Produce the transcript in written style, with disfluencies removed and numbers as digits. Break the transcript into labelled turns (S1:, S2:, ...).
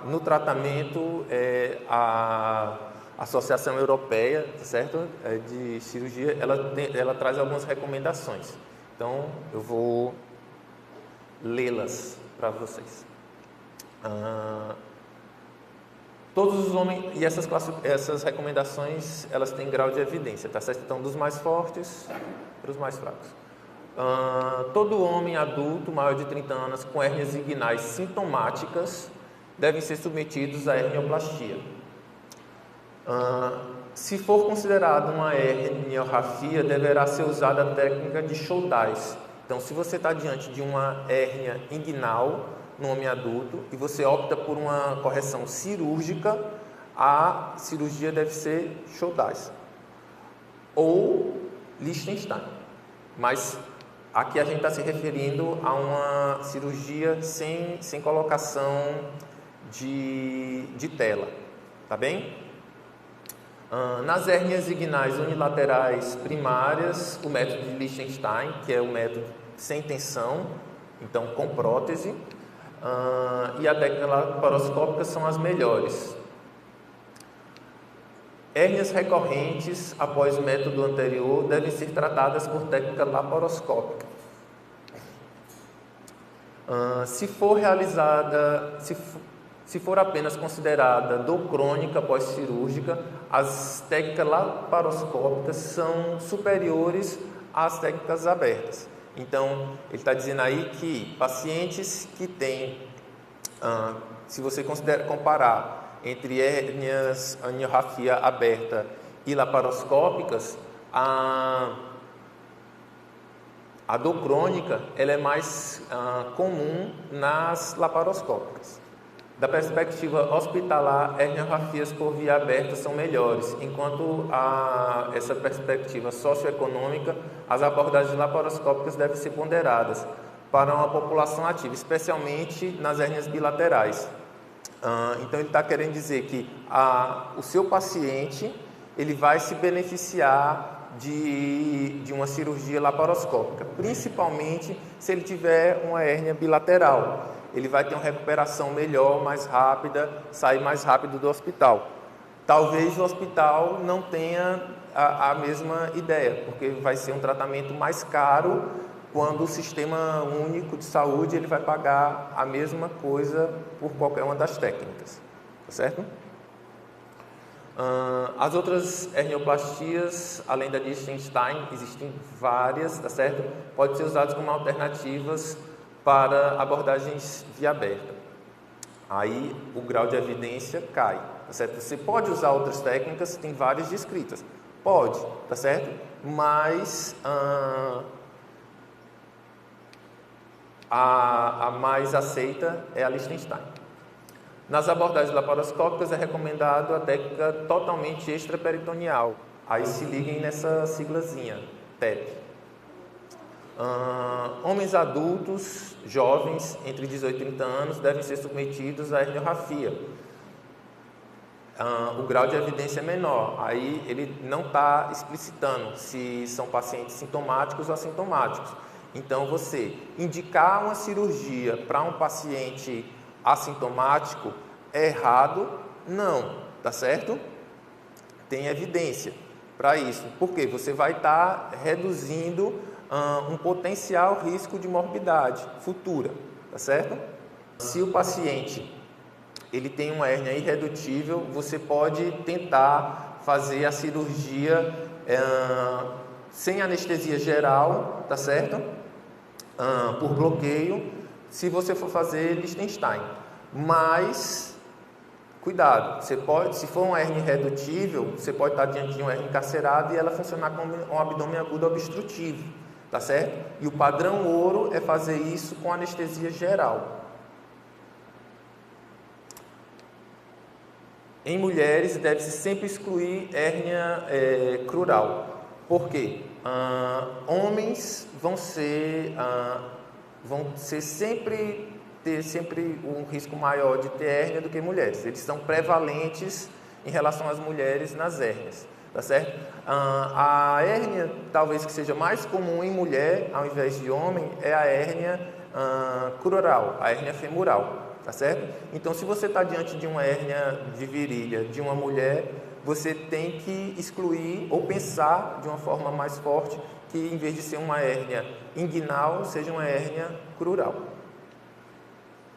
S1: no tratamento, a Associação Europeia, certo? De Cirurgia, ela traz algumas recomendações. Então, eu vou lê-las para vocês. Todos os homens, e essas recomendações, elas têm grau de evidência, tá certo? Então, dos mais fortes para os mais fracos. Todo homem adulto maior de 30 anos com hérnias inguinais sintomáticas devem ser submetidos à hernioplastia. Se for considerada uma herniorrafia, deverá ser usada a técnica de Shouldice. Então, se você está diante de uma hérnia inguinal no homem adulto e você opta por uma correção cirúrgica, a cirurgia deve ser Shouldice ou Liechtenstein. Mas aqui a gente está se referindo a uma cirurgia sem colocação de tela, tá bem? Nas hérnias inguinais unilaterais primárias, o método de Liechtenstein, que é o método sem tensão, então com prótese, e a técnica laparoscópica são as melhores. Hérnias recorrentes após o método anterior devem ser tratadas por técnica laparoscópica. Se for apenas considerada dor crônica pós-cirúrgica, as técnicas laparoscópicas são superiores às técnicas abertas. Então, ele está dizendo aí que pacientes que têm, se você comparar entre herniorrafia aberta e laparoscópicas, a dor crônica ela é mais comum nas laparoscópicas. Da perspectiva hospitalar, herniorrafias por via aberta são melhores, enquanto essa perspectiva socioeconômica, as abordagens laparoscópicas devem ser ponderadas para uma população ativa, especialmente nas hérnias bilaterais. Então, ele está querendo dizer que o seu paciente ele vai se beneficiar de uma cirurgia laparoscópica, principalmente se ele tiver uma hérnia bilateral. Ele vai ter uma recuperação melhor, mais rápida, sair mais rápido do hospital. Talvez o hospital não tenha a mesma ideia, porque vai ser um tratamento mais caro quando o Sistema Único de Saúde ele vai pagar a mesma coisa por qualquer uma das técnicas, tá certo? As outras hernioplastias, além da Liechtenstein, existem várias, tá certo? Pode ser usadas como alternativas para abordagens via aberta. Aí o grau de evidência cai, tá certo? Você pode usar outras técnicas, tem várias descritas. Pode, tá certo? Mas a mais aceita é a Liechtenstein. Nas abordagens laparoscópicas é recomendado a técnica totalmente extraperitoneal. Aí se liguem nessa siglazinha, TEP. Homens adultos, jovens, entre 18 e 30 anos, devem ser submetidos à herniorrafia. O grau de evidência é menor. Aí ele não está explicitando se são pacientes sintomáticos ou assintomáticos. Então, você indicar uma cirurgia para um paciente assintomático é errado? Não, tá certo? Tem evidência para isso. Porque você vai estar reduzindo um potencial risco de morbidade futura, tá certo? Se o paciente ele tem uma hérnia irredutível, você pode tentar fazer a cirurgia sem anestesia geral, tá certo? Por bloqueio, se você for fazer Liechtenstein. Mas cuidado, você pode, se for uma hérnia irredutível, você pode estar diante de uma hérnia encarcerada e ela funcionar como um abdômen agudo obstrutivo, tá certo? E o padrão ouro é fazer isso com anestesia geral. Em mulheres, deve-se sempre excluir hérnia crural. Por quê? Homens vão ter sempre um risco maior de ter hérnia do que mulheres. Eles são prevalentes em relação às mulheres nas hérnias, tá certo? A hérnia, talvez que seja mais comum em mulher, ao invés de homem, é a hérnia crural, a hérnia femoral. tá certo? Então, se você está diante de uma hérnia de virilha de uma mulher, você tem que excluir ou pensar de uma forma mais forte que, em vez de ser uma hérnia inguinal, seja uma hérnia crural.